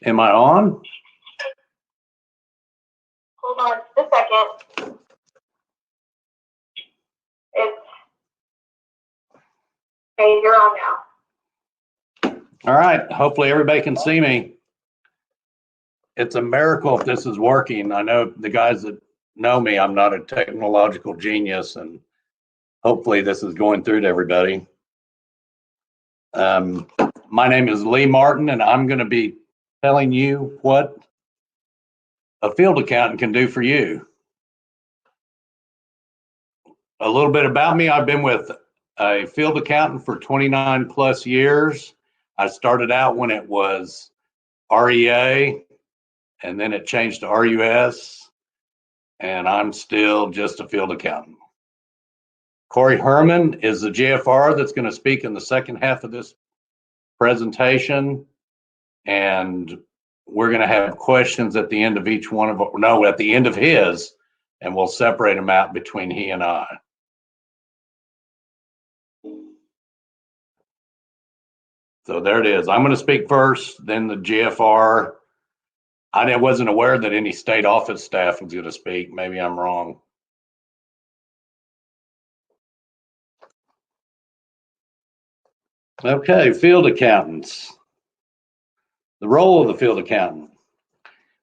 Am I on? Hold on just a second. Okay, you're on now. All right. Hopefully everybody can see me. It's a miracle if this is working. I know the guys that know me, I'm not a technological genius, and hopefully this is going through to everybody. My name is Lee Martin, and I'm going to be telling you what a field accountant can do for you. A little bit about me. I've been with a field accountant for 29 plus years. I started out when it was REA, and then it changed to RUS, and I'm still just a field accountant. Corey Herman is the GFR that's going to speak in the second half of this presentation, and we're going to have questions at the end of each one of them. No, at the end of his, and we'll separate them out between he and I. So there it is. I'm going to speak first, then the GFR. I wasn't aware that any state office staff was going to speak. Maybe I'm wrong. Okay, field accountants. The role of the field accountant.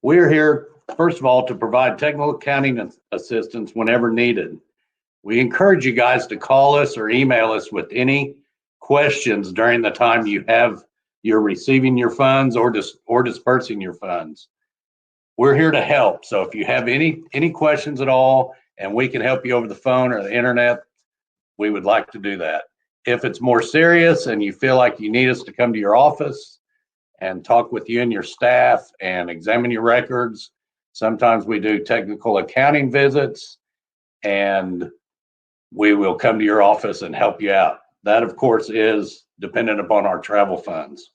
We're here, first of all, to provide technical accounting assistance whenever needed. We encourage you guys to call us or email us with any questions during the time you're receiving your funds or dispersing your funds. We're here to help. So if you have any questions at all and we can help you over the phone or the internet, we would like to do that. If it's more serious and you feel like you need us to come to your office and talk with you and your staff and examine your records, sometimes we do technical accounting visits, and we will come to your office and help you out. That, of course, is dependent upon our travel funds.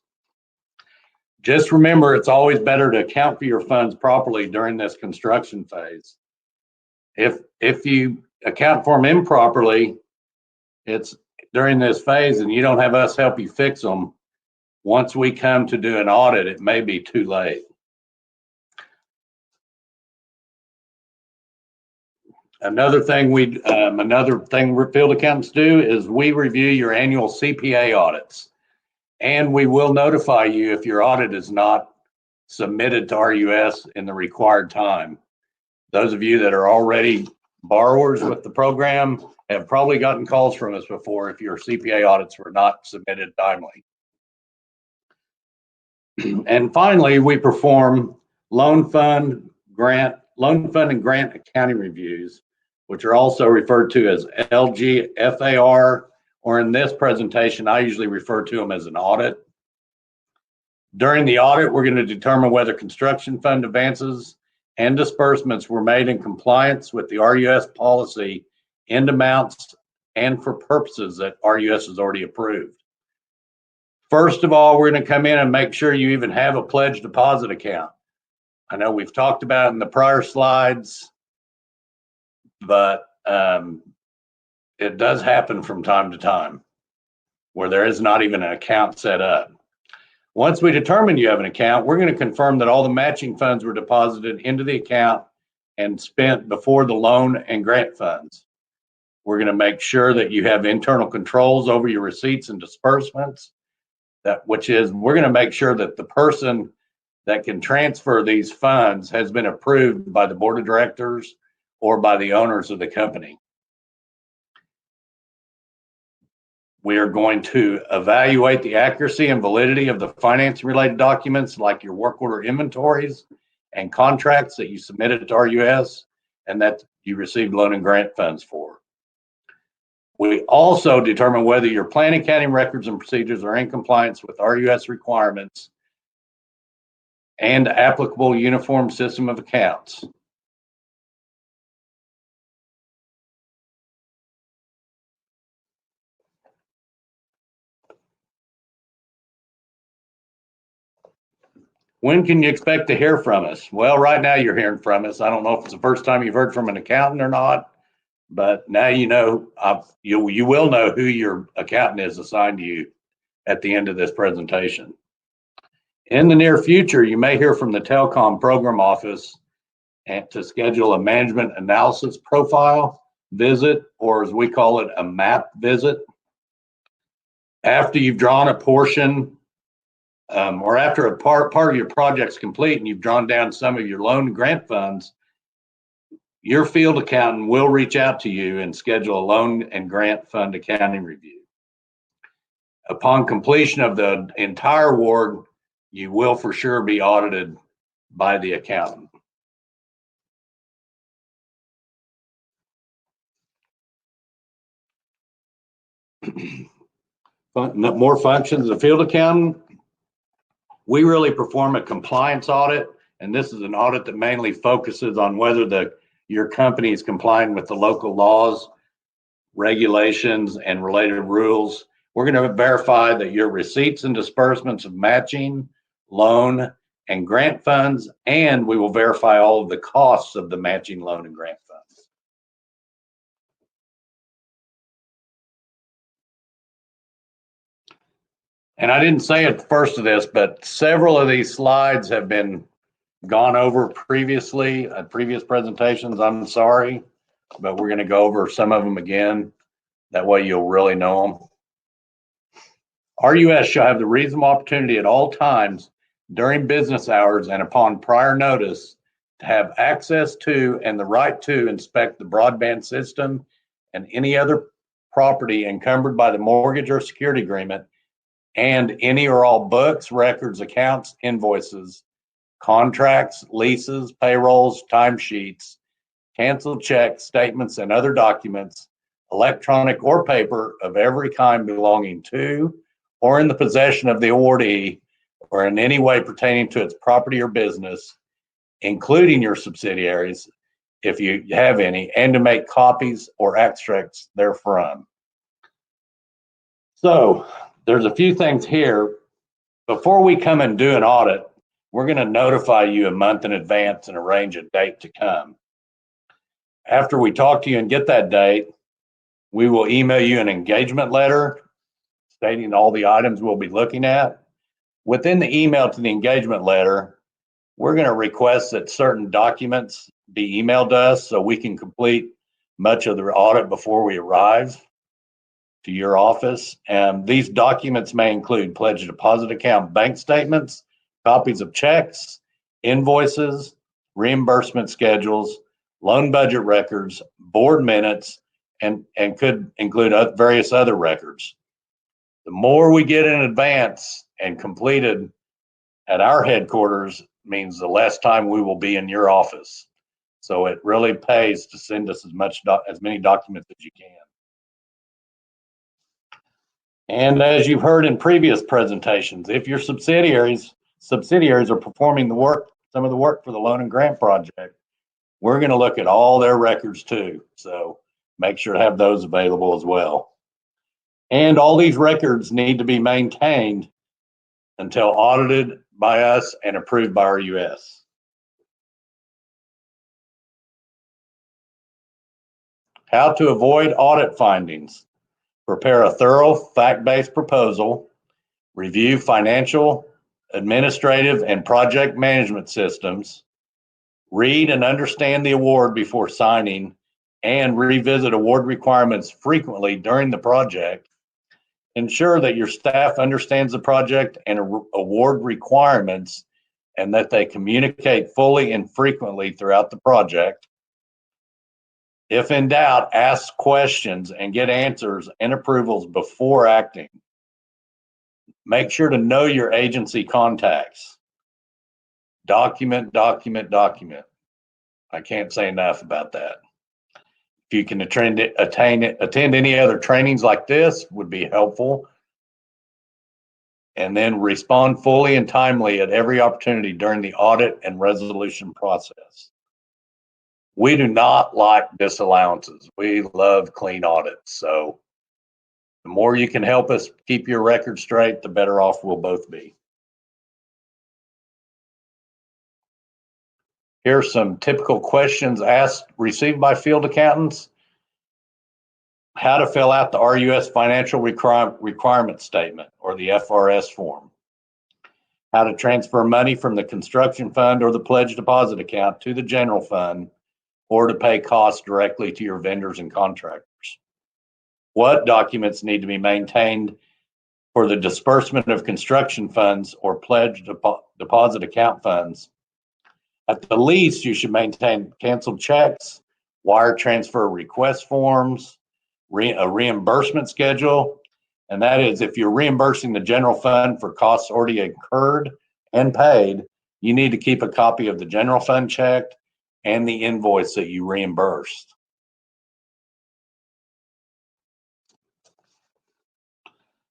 Just remember, it's always better to account for your funds properly during this construction phase. If you account for them improperly, it's during this phase and you don't have us help you fix them, once we come to do an audit, it may be too late. Another thing field accountants do is we review your annual CPA audits, and we will notify you if your audit is not submitted to RUS in the required time. Those of you that are already borrowers with the program have probably gotten calls from us before if your CPA audits were not submitted timely. And finally, we perform loan fund and grant accounting reviews, which are also referred to as LGFAR, or in this presentation, I usually refer to them as an audit. During the audit, we're going to determine whether construction fund advances and disbursements were made in compliance with the RUS policy in amounts and for purposes that RUS has already approved. First of all, we're going to come in and make sure you even have a pledged deposit account. I know we've talked about it in the prior slides, but it does happen from time to time where there is not even an account set up. Once we determine you have an account, we're going to confirm that all the matching funds were deposited into the account and spent before the loan and grant funds. We're going to make sure that you have internal controls over your receipts and disbursements. We're going to make sure that the person that can transfer these funds has been approved by the board of directors or by the owners of the company. We are going to evaluate the accuracy and validity of the financing related documents like your work order inventories and contracts that you submitted to RUS and that you received loan and grant funds for. We also determine whether your planning, accounting records and procedures are in compliance with RUS requirements and applicable uniform system of accounts. When can you expect to hear from us? Well, right now you're hearing from us. I don't know if it's the first time you've heard from an accountant or not, but now you know, you will know who your accountant is assigned to you at the end of this presentation. In the near future, you may hear from the Telecom Program Office and to schedule a management analysis profile visit, or as we call it, a MAP visit. After you've drawn a portion, or after a part of your project's complete and you've drawn down some of your loan and grant funds, your field accountant will reach out to you and schedule a loan and grant fund accounting review. Upon completion of the entire award, you will for sure be audited by the accountant. More functions of the field accountant. We really perform a compliance audit, and this is an audit that mainly focuses on whether your company is complying with the local laws, regulations, and related rules. We're going to verify that your receipts and disbursements of matching, loan, and grant funds, and we will verify all of the costs of the matching loan and grant funds. And I didn't say at the first of this, but several of these slides have been gone over previously at previous presentations. I'm sorry, but we're going to go over some of them again. That way you'll really know them. RUS shall have the reasonable opportunity at all times during business hours and upon prior notice to have access to and the right to inspect the broadband system and any other property encumbered by the mortgage or security agreement, and any or all books, records, accounts, invoices, contracts, leases, payrolls, timesheets, canceled checks, statements, and other documents, electronic or paper, of every kind belonging to or in the possession of the awardee or in any way pertaining to its property or business, including your subsidiaries, if you have any, and to make copies or extracts therefrom. So there's a few things here. Before we come and do an audit, we're going to notify you a month in advance and arrange a date to come. After we talk to you and get that date, we will email you an engagement letter stating all the items we'll be looking at. Within the email to the engagement letter, we're going to request that certain documents be emailed to us so we can complete much of the audit before we arrive to your office. And these documents may include pledge deposit account bank statements, copies of checks, invoices, reimbursement schedules, loan budget records, board minutes, and could include various other records. The more we get in advance and completed at our headquarters means the less time we will be in your office. So it really pays to send us as many documents as you can. And as you've heard in previous presentations, if your subsidiaries are performing some of the work for the loan and grant project, we're going to look at all their records too. So make sure to have those available as well. And all these records need to be maintained until audited by us and approved by RUS. How to avoid audit findings. Prepare a thorough fact-based proposal, review financial, administrative, and project management systems, read and understand the award before signing, and revisit award requirements frequently during the project. Ensure that your staff understands the project and award requirements and that they communicate fully and frequently throughout the project. If in doubt, ask questions and get answers and approvals before acting. Make sure to know your agency contacts. Document, document, document. I can't say enough about that. If you can attend any other trainings like this, would be helpful. And then respond fully and timely at every opportunity during the audit and resolution process. We do not like disallowances. We love clean audits. So the more you can help us keep your record straight, the better off we'll both be. Here are some typical questions received by field accountants. How to fill out the RUS financial requirement statement or the FRS form. how to transfer money from the construction fund or the pledge deposit account to the general fund, or to pay costs directly to your vendors and contractors. What documents need to be maintained for the disbursement of construction funds or pledge deposit account funds. At the least, you should maintain canceled checks, wire transfer request forms, a reimbursement schedule, and that is if you're reimbursing the general fund for costs already incurred and paid, you need to keep a copy of the general fund check and the invoice that you reimbursed.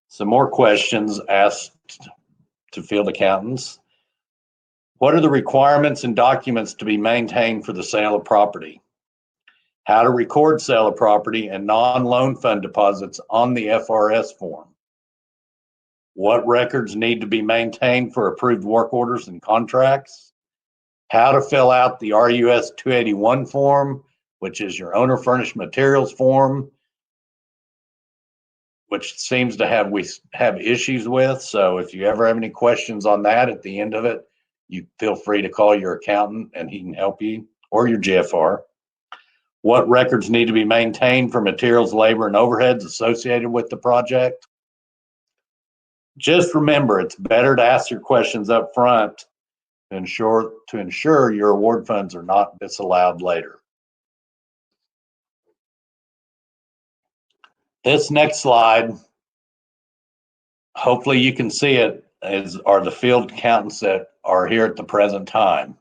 Some more questions asked to field accountants. What are the requirements and documents to be maintained for the sale of property? How to record sale of property and non-loan fund deposits on the FRS form? What records need to be maintained for approved work orders and contracts? How to fill out the RUS 281 form, which is your owner furnished materials form, which seems to we have issues with. So if you ever have any questions on that at the end of it, you feel free to call your accountant and he can help you, or your GFR. What records need to be maintained for materials, labor, and overheads associated with the project? Just remember, it's better to ask your questions up front to ensure your award funds are not disallowed later. This next slide, hopefully you can see it, are the field accountants that are here at the present time.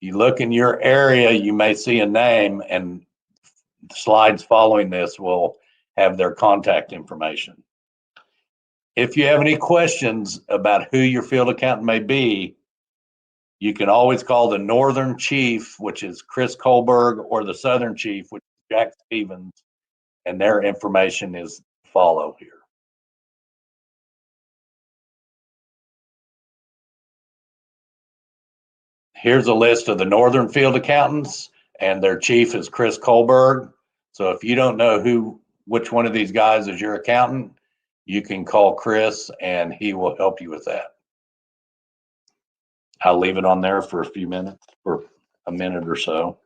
You look in your area, you may see a name, and slides following this will have their contact information. If you have any questions about who your field accountant may be, you can always call the northern chief, which is Chris Kohlberg, or the southern chief, which is Jack Stevens, and their information is follow here. Here's a list of the northern field accountants, and their chief is Chris Kohlberg. So if you don't know which one of these guys is your accountant, you can call Chris and he will help you with that. I'll leave it on there for a few minutes, for a minute or so.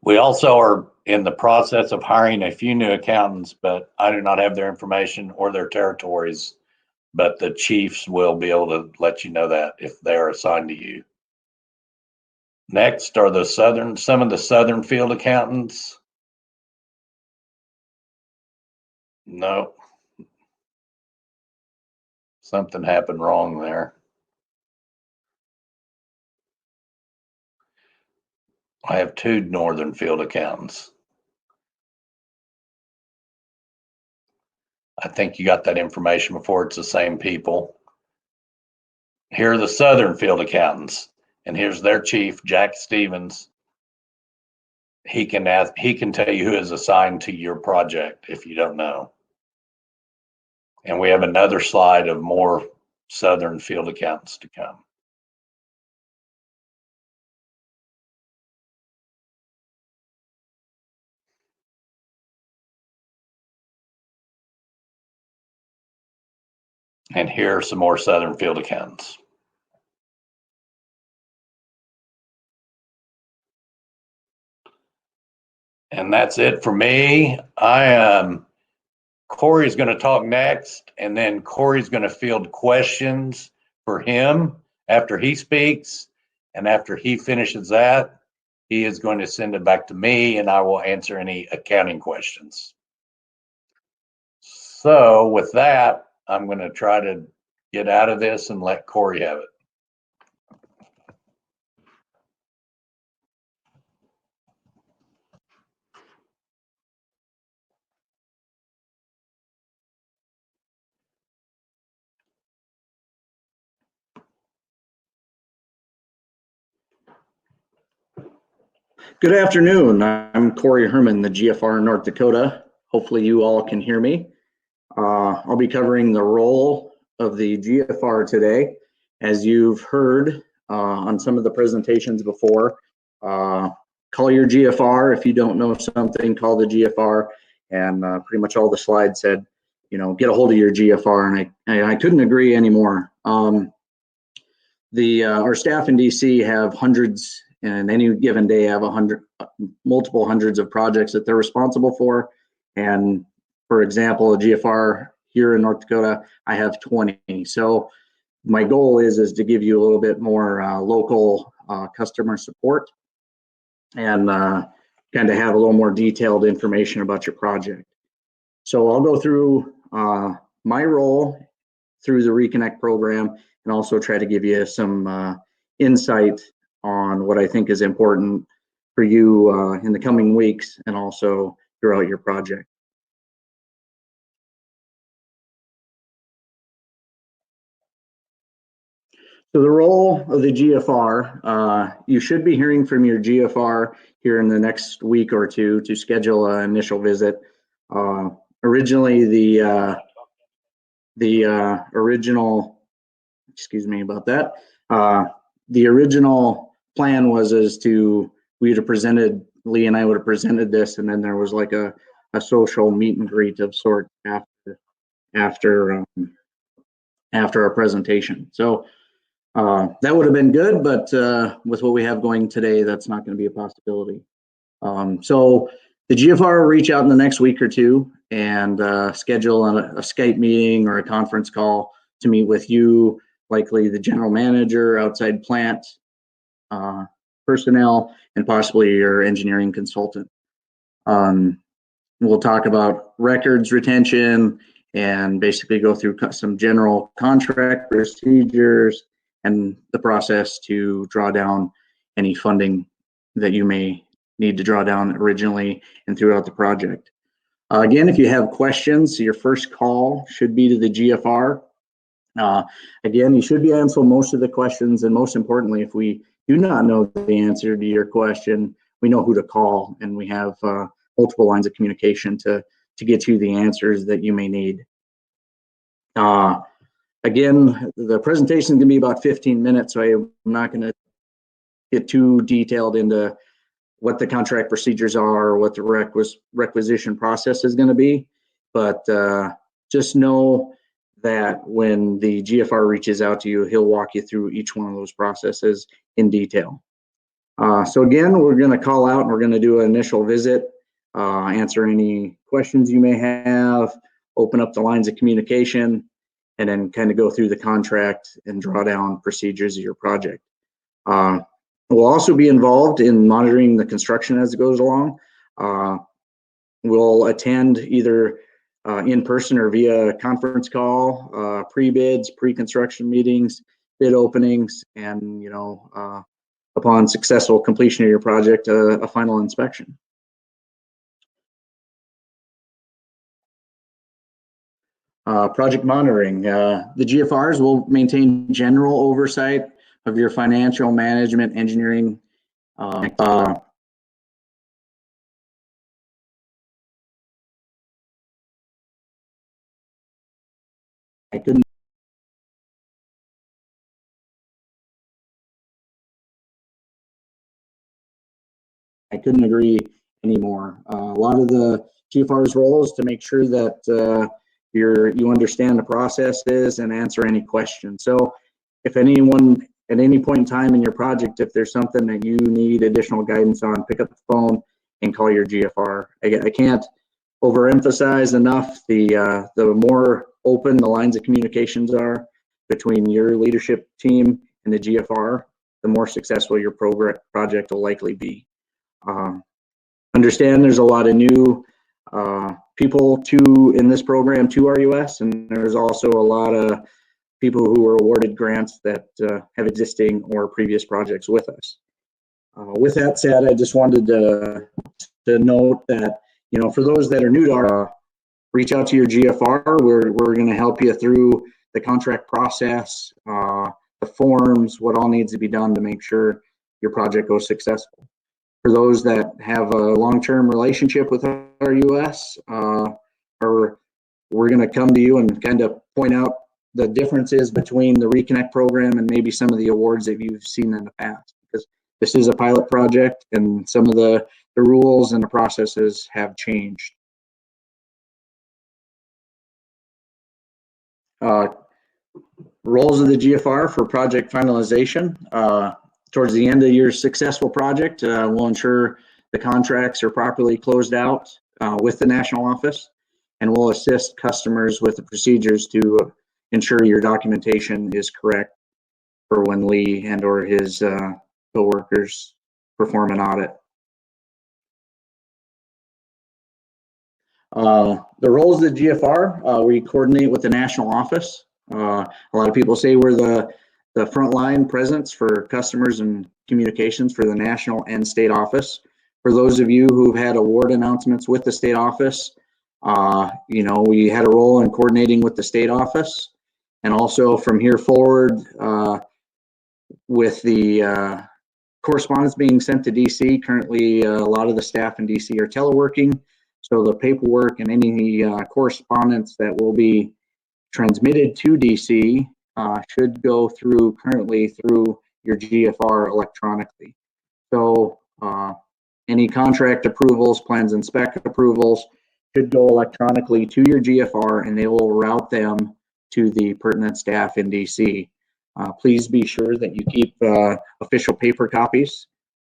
We also are in the process of hiring a few new accountants, but I do not have their information or their territories, but the chiefs will be able to let you know that if they are assigned to you. Next are some of the southern field accountants. No, something happened wrong there. I have two northern field accountants. I think you got that information before. It's the same people. Here are the southern field accountants, and here's their chief, Jack Stevens. He can tell you who is assigned to your project if you don't know. And we have another slide of more southern field accountants to come. And here are some more southern field accountants. And that's it for me. Corey's going to talk next, and then Corey's going to field questions for him after he speaks. And after he finishes that, he is going to send it back to me, and I will answer any accounting questions. So with that, I'm going to try to get out of this and let Corey have it. Good afternoon. I'm Corey Herman, the GFR North Dakota. Hopefully you all can hear me. I'll be covering the role of the GFR today. As you've heard on some of the presentations before, call your GFR. If you don't know something, call the GFR. And pretty much all the slides said, get a hold of your GFR, and I couldn't agree anymore. Our staff in DC have hundreds, and any given day have multiple hundreds of projects that they're responsible for. And for example, a GFR here in North Dakota, I have 20. So my goal is to give you a little bit more local customer support and kind of have a little more detailed information about your project. So I'll go through my role through the ReConnect program and also try to give you some insight on what I think is important for you in the coming weeks and also throughout your project. So the role of the GFR, you should be hearing from your GFR here in the next week or two to schedule an initial visit. Originally, the original, excuse me about that. The original plan was Lee and I would have presented this, and then there was like a social meet and greet of sort after our presentation. So that would have been good, but with what we have going today, that's not going to be a possibility. So the GFR will reach out in the next week or two and schedule a Skype meeting or a conference call to meet with you, likely the general manager, outside plant personnel, and possibly your engineering consultant. We'll talk about records retention and basically go through some general contract procedures and the process to draw down any funding that you may need to draw down originally and throughout the project. Again, if you have questions, your first call should be to the GFR. Again, you should be answering most of the questions, and most importantly, if we do not know the answer to your question, we know who to call, and we have multiple lines of communication to get you the answers that you may need. Again, the presentation is going to be about 15 minutes, so I'm not going to get too detailed into what the contract procedures are or what the requisition process is going to be. But just know that when the GFR reaches out to you, he'll walk you through each one of those processes in detail. So again, we're going to call out and we're going to do an initial visit, answer any questions you may have, open up the lines of communication, and then kind of go through the contract and draw down procedures of your project. We'll also be involved in monitoring the construction as it goes along. We'll attend either in person or via conference call, pre-bids, pre-construction meetings, bid openings, and upon successful completion of your project, a final inspection. Project monitoring. The GFRs will maintain general oversight of your financial management, engineering, I couldn't agree anymore. A lot of the GFR's role is to make sure that you understand the processes and answer any questions. So if anyone at any point in time in your project, if there's something that you need additional guidance on, pick up the phone and call your GFR. I can't overemphasize enough the more open the lines of communications are between your leadership team and the GFR, the more successful your project will likely be. Understand there's a lot of new people in this program to RUS, and there's also a lot of people who were awarded grants that have existing or previous projects with us. With that said, I just wanted to note that, for those that are new to reach out to your GFR. We're going to help you through the contract process, the forms, what all needs to be done to make sure your project goes successful. For those that have a long-term relationship with RUS, we're going to come to you and kind of point out the differences between the ReConnect program and maybe some of the awards that you've seen in the past, because this is a pilot project, and some of the rules and the processes have changed. Roles of the GFR for project finalization. Towards the end of your successful project, we'll ensure the contracts are properly closed out with the national office, and we'll assist customers with the procedures to ensure your documentation is correct for when Lee and or his co-workers perform an audit. The roles of the GFR, we coordinate with the national office. A lot of people say we're the frontline presence for customers and communications for the national and state office. For those of you who've had award announcements with the state office, you know, we had a role in coordinating with the state office, and also from here forward with the correspondence being sent to DC. Currently, a lot of the staff in DC are teleworking, so the paperwork and any correspondence that will be transmitted to DC should go through currently through your GFR electronically. So any contract approvals, plans and spec approvals should go electronically to your GFR, and they will route them to the pertinent staff in DC. Please be sure that you keep official paper copies.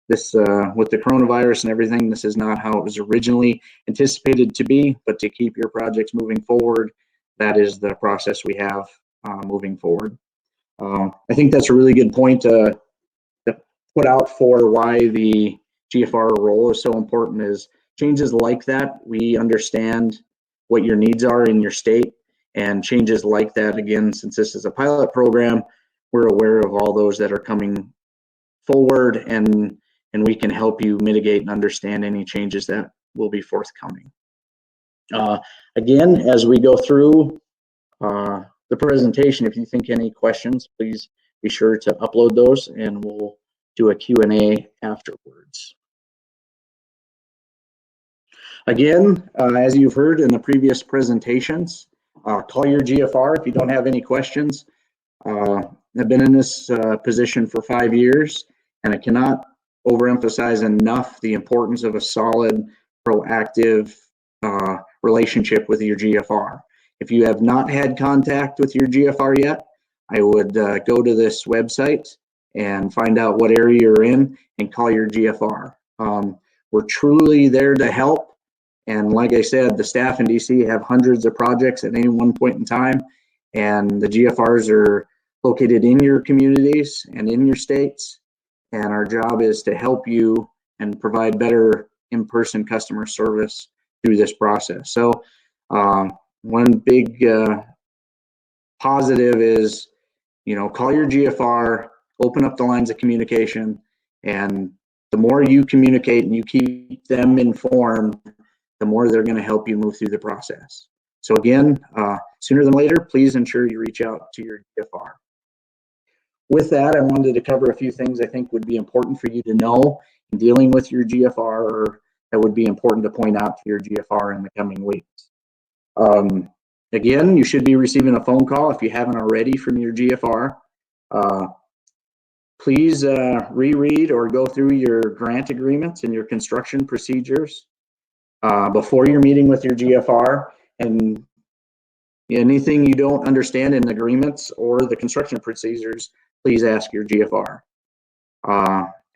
This, with the coronavirus and everything, this is not how it was originally anticipated to be, but to keep your projects moving forward, that is the process we have moving forward. I think that's a really good point to put out for why the GFR role is so important. Is changes like that, we understand what your needs are in your state, and changes like that, again, since this is a pilot program, we're aware of all those that are coming forward, and we can help you mitigate and understand any changes that will be forthcoming. Again, as we go through the presentation, if you think any questions, please be sure to upload those, and we'll do a Q&A afterwards. Again, as you've heard in the previous presentations, call your GFR if you don't have any questions. I've been in this position for 5 years, and I cannot overemphasize enough the importance of a solid, proactive relationship with your GFR. If you have not had contact with your GFR yet, I would go to this website and find out what area you're in and call your GFR. We're truly there to help. And like I said, the staff in DC have hundreds of projects at any one point in time, and the GFRs are located in your communities and in your states. And our job is to help you and provide better in-person customer service through this process. So one big positive is, you know, call your GFR, open up the lines of communication, and the more you communicate and you keep them informed, the more they're going to help you move through the process. So again, sooner than later, please ensure you reach out to your GFR. With that, I wanted to cover a few things I think would be important for you to know in dealing with your GFR, or that would be important to point out to your GFR in the coming weeks. Again, you should be receiving a phone call if you haven't already from your GFR. Please reread or go through your grant agreements and your construction procedures before your meeting with your GFR, and anything you don't understand in agreements or the construction procedures, please ask your GFR.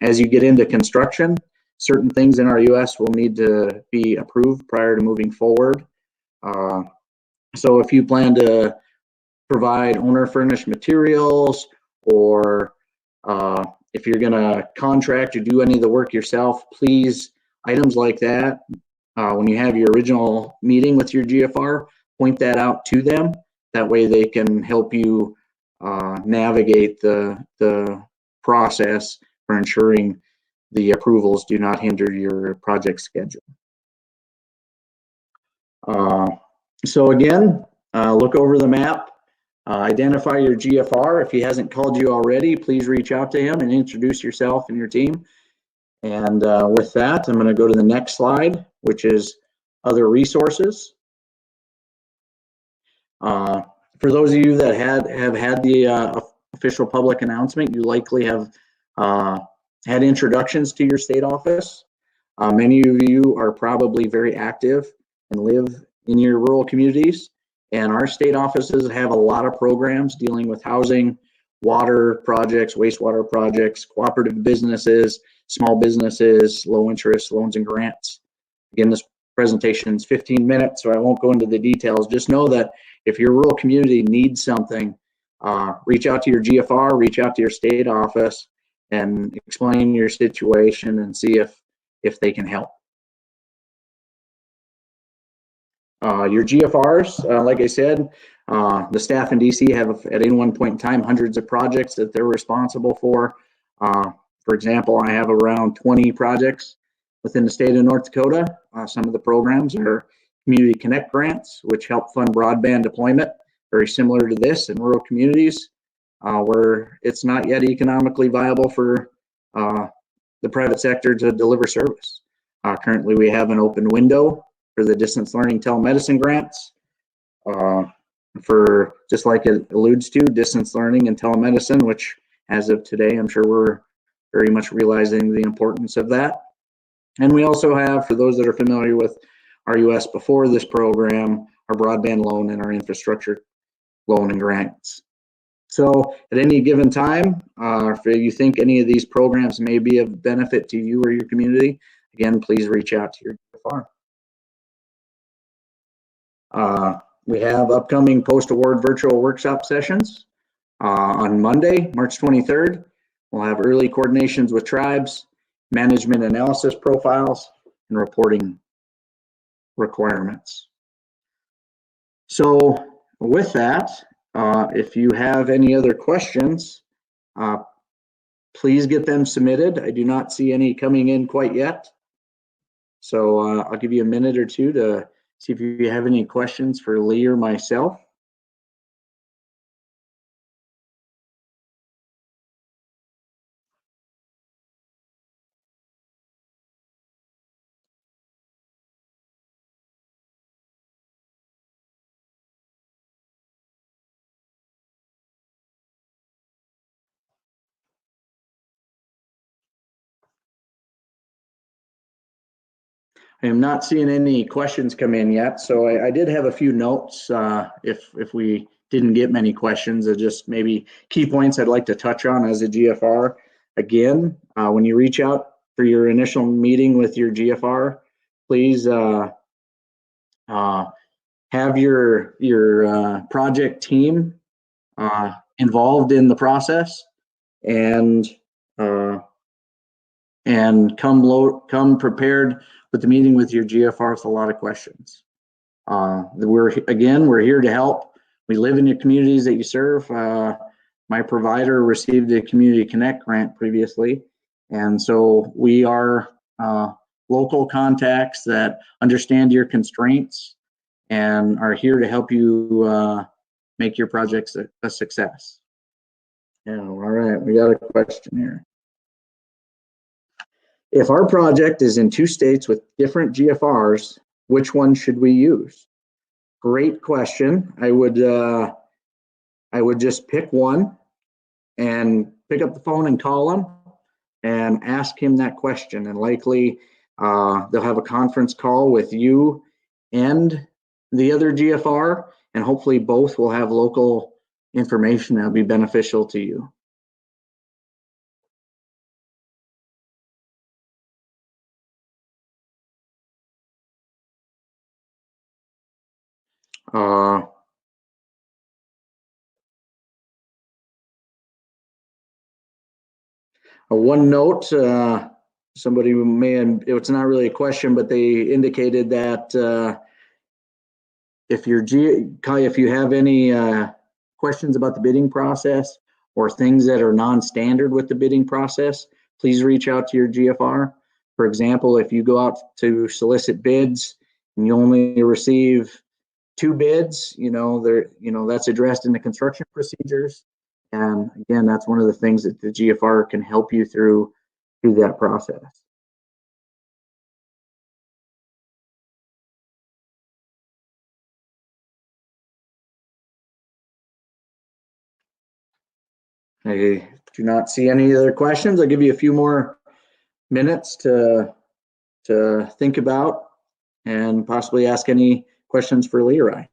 As you get into construction, certain things in our US will need to be approved prior to moving forward. So if you plan to provide owner furnished materials, or if you're gonna contract or do any of the work yourself, please, items like that, when you have your original meeting with your GFR, point that out to them. That way they can help you navigate the process for ensuring the approvals do not hinder your project schedule. So again, look over the map, identify your GFR. If he hasn't called you already, please reach out to him and introduce yourself and your team. And with that, I'm going to go to the next slide, which is other resources. For those of you that have had the official public announcement, you likely have had introductions to your state office. Many of you are probably very active and live in your rural communities, and our state offices have a lot of programs dealing with housing, water projects, wastewater projects, cooperative businesses, small businesses, low interest loans and grants. Again, this presentation is 15 minutes, so I won't go into the details. Just know that if your rural community needs something, reach out to your GFR, reach out to your state office, and explain your situation and see if they can help. Your GFRs, like I said, the staff in DC have at any one point in time hundreds of projects that they're responsible for. For example, I have around 20 projects within the state of North Dakota. Some of the programs are Community Connect grants, which help fund broadband deployment, very similar to this in rural communities where it's not yet economically viable for the private sector to deliver service. Currently, we have an open window for the distance learning telemedicine grants. For, just like it alludes to, distance learning and telemedicine, which as of today, I'm sure we're very much realizing the importance of that. And we also have, for those that are familiar with RUS before this program, our broadband loan and our infrastructure loan and grants. So at any given time, if you think any of these programs may be of benefit to you or your community, again, please reach out to your GFR. We have upcoming post-award virtual workshop sessions on Monday, March 23rd. We'll have early coordinations with tribes, management analysis profiles, and reporting requirements. So with that, if you have any other questions, please get them submitted. I do not see any coming in quite yet. So I'll give you a minute or two to see if you have any questions for Lee or myself. I am not seeing any questions come in yet, so I did have a few notes. If we didn't get many questions, just maybe key points I'd like to touch on as a GFR. Again, when you reach out for your initial meeting with your GFR, please have your project team involved in the process, and come prepared with the meeting with your GFR with a lot of questions. We're here to help. We live in your communities that you serve. My provider received a Community Connect grant previously, and so we are local contacts that understand your constraints and are here to help you make your projects a success. Yeah, all right, we got a question here. If our project is in 2 states with different GFRs, which one should we use? Great question. I would just pick one and pick up the phone and call him and ask him that question. And likely they'll have a conference call with you and the other GFR, and hopefully both will have local information that'll be beneficial to you. One note, somebody may have, it's not really a question, but they indicated that if you have any questions about the bidding process or things that are non-standard with the bidding process, please reach out to your GFR. For example, if you go out to solicit bids and you only receive 2 bids, that's addressed in the construction procedures. And again, that's one of the things that the GFR can help you through that process. I do not see any other questions. I'll give you a few more minutes to think about and possibly ask any questions for Lee or I.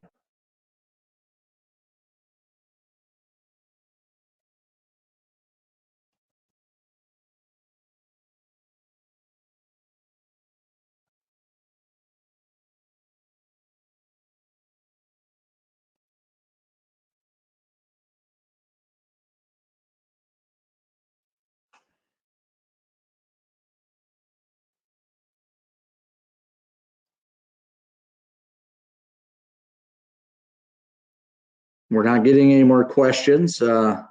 We're not getting any more questions. Oh,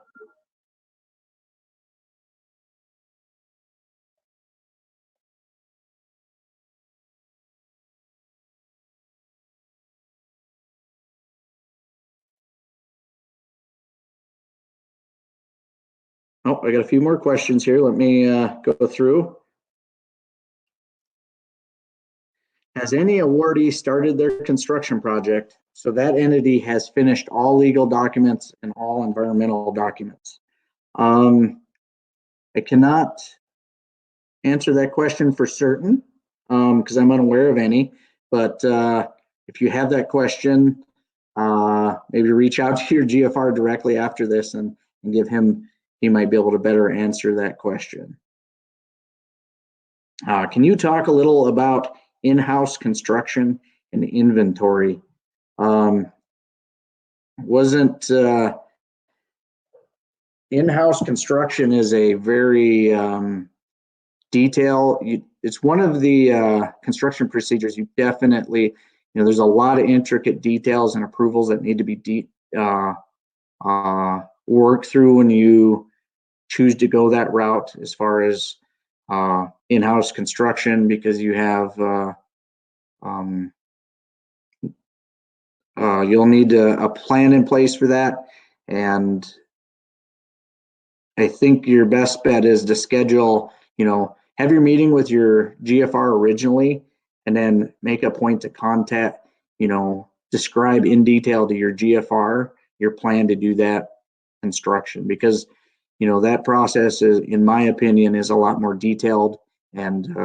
I got a few more questions here. Let me go through. Has any awardee started their construction project so that entity has finished all legal documents and all environmental documents? I cannot answer that question for certain because I'm unaware of any, but if you have that question, maybe reach out to your GFR directly after this and give him, he might be able to better answer that question. Can you talk a little about in-house construction and inventory? In-house construction is a very it's one of the construction procedures you definitely, there's a lot of intricate details and approvals that need to be worked through when you choose to go that route as far as in-house construction, because you have you'll need a plan in place for that. And I think your best bet is to schedule, have your meeting with your GFR originally, and then make a point to contact, describe in detail to your GFR your plan to do that construction, because that process is, in my opinion, is a lot more detailed and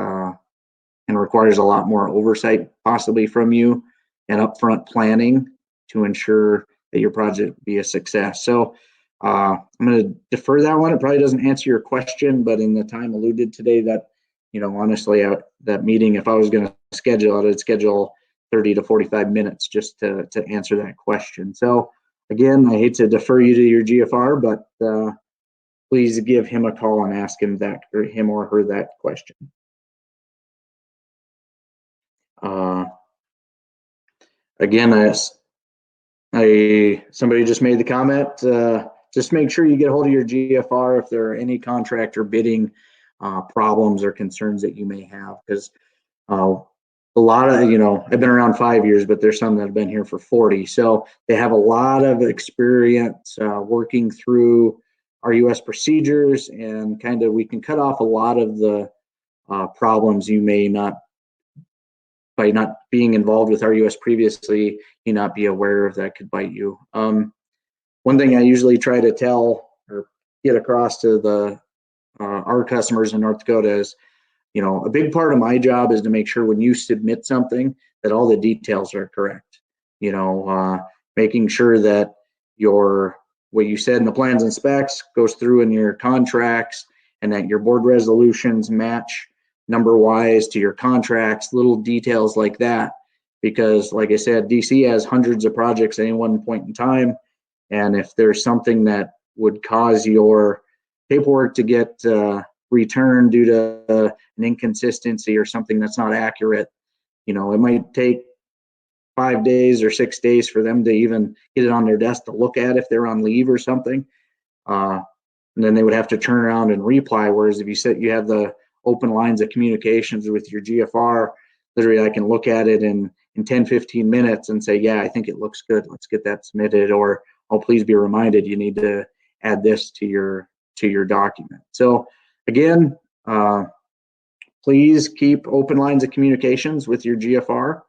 requires a lot more oversight possibly from you and upfront planning to ensure that your project be a success. So I'm going to defer that one. It probably doesn't answer your question, but in the time alluded today, that honestly, that meeting, if I was going to schedule it, I'd schedule 30 to 45 minutes just to answer that question. So again, I hate to defer you to your GFR, but please give him a call and ask him that, or him or her, that question. Again, somebody just made the comment. Just make sure you get a hold of your GFR if there are any contractor bidding problems or concerns that you may have, because a lot of, I've been around 5 years, but there's some that have been here for 40. So they have a lot of experience working through RUS procedures, and we can cut off a lot of the problems you may not, by not being involved with RUS previously, you not be aware of that could bite you. One thing I usually try to tell or get across to our customers in North Dakota is, a big part of my job is to make sure when you submit something that all the details are correct. Making sure that what you said in the plans and specs goes through in your contracts, and that your board resolutions match number-wise to your contracts, little details like that. Because like I said, DC has hundreds of projects at any one point in time. And if there's something that would cause your paperwork to get returned due to an inconsistency or something that's not accurate, it might take 5 days or 6 days for them to even get it on their desk to look at if they're on leave or something. And then they would have to turn around and reply. Whereas if you said you have the open lines of communications with your GFR, literally I can look at it in 10, 15 minutes and say, yeah, I think it looks good. Let's get that submitted. Or, oh, please be reminded you need to add this to your document. So again, please keep open lines of communications with your GFR.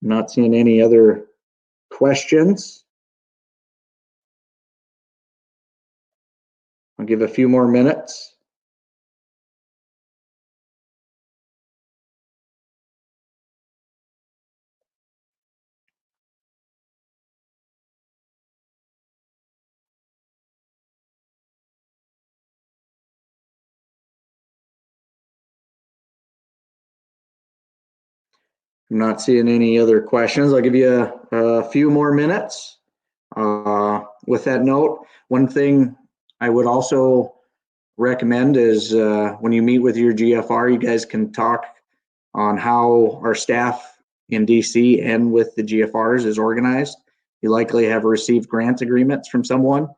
Not seeing any other questions. I'll give a few more minutes. I'm not seeing any other questions. I'll give you a few more minutes. With that note, one thing I would also recommend is when you meet with your GFR, you guys can talk on how our staff in DC and with the GFRs is organized. You likely have received grant agreements from someone,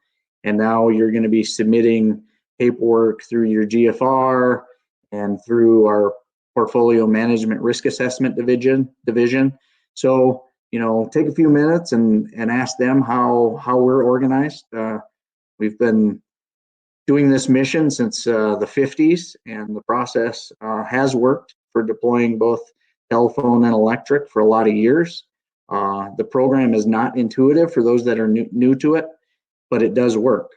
and now you're going to be submitting paperwork through your GFR and through our portfolio management risk assessment division. So, you know, take a few minutes and ask them how we're organized. We've been doing this mission since the 50s, and the process has worked for deploying both telephone and electric for a lot of years. The program is not intuitive for those that are new to it, but it does work.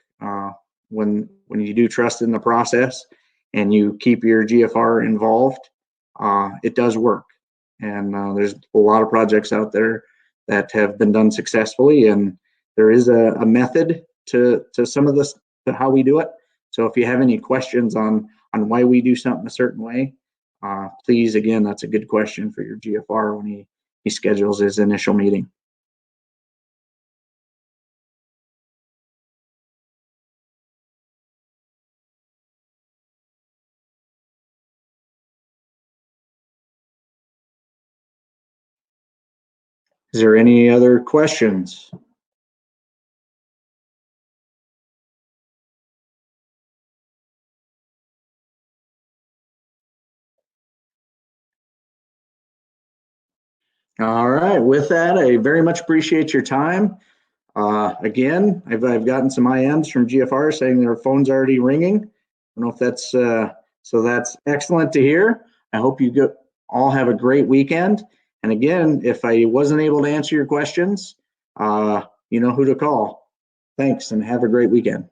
When you do trust in the process and you keep your GFR involved, it does work. And there's a lot of projects out there that have been done successfully, and there is a method to some of this, to how we do it. So if you have any questions on why we do something a certain way, please, again, that's a good question for your GFR when he schedules his initial meeting. Is there any other questions? All right, with that, I very much appreciate your time. Again, I've gotten some IMs from GFR saying their phone's already ringing. I don't know if that's, so that's excellent to hear. I hope you all have a great weekend. And again, if I wasn't able to answer your questions, you know who to call. Thanks, and have a great weekend.